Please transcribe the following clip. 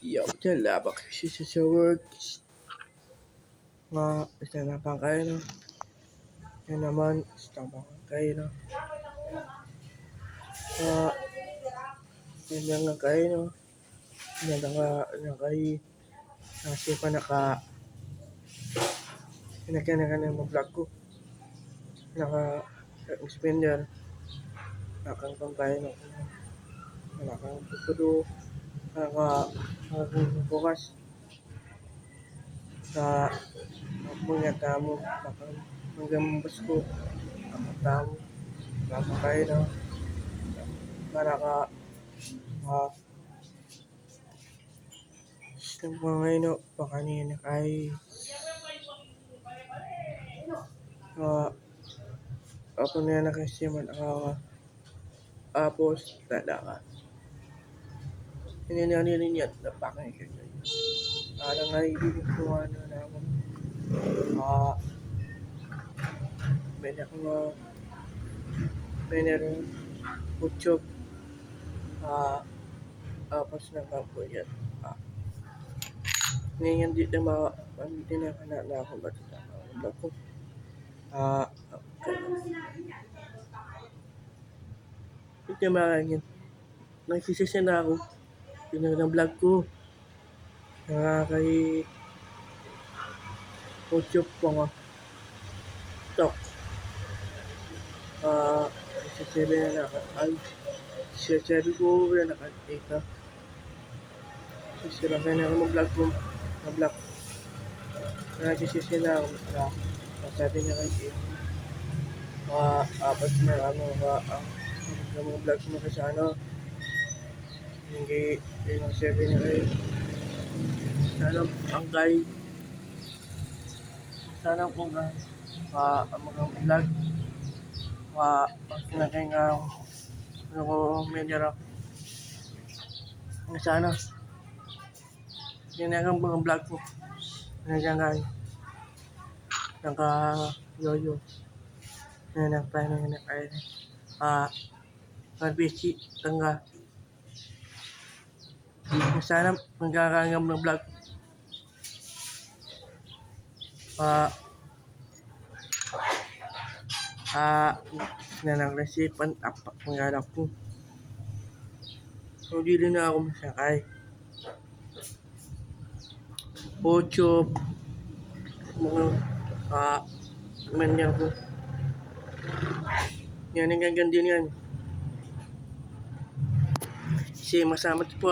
Yo, wala kasi sa work. Isa na pang kayo, no? Yan naman, isa na pang kayo, no? Ah, yan nga kayo, no? Yan nga kayo. Kasi pa pinagkana ng vlog ko. Spender. Nakang pang kayo, no? Nakang pupudo. Nakang bukas. Sa mga tamo. Nakang hanggang basko. Nakang tamo. Nakang kayo, no? Sa mga ino, baka niya ay ako na nakasiman apos talaga. Hindi na niya napakan siya. Alang ay binukuha na ako. Meron utsog apos ng kampo yan. Ngayon di na na ako ba't na ako. Ito mga ganyan. Nagsisisya na ako. Pinag ng vlog ko. Kay YouTube po nga. Tok. Sasabi na ay sasabi ko na nakakita. Sisira ka na ako mag-vlog ko. Mag-vlog. Nagsisisya na ako. Sasabi niya kay apat na mga vlog mo kasi hindi sabi niya kay sana ang guy sana kung ang mga vlog pinakay nga medyo sana yan ang mga vlog ko nandiyan guys naka-yoyo na nagpaano na kayo marbisi tangga sana magkakangam ng vlog na nag-resipan apak mga anak ko so di rin na ako masakay 8 mga manyan ko yan ang gagandin yan kasi masama po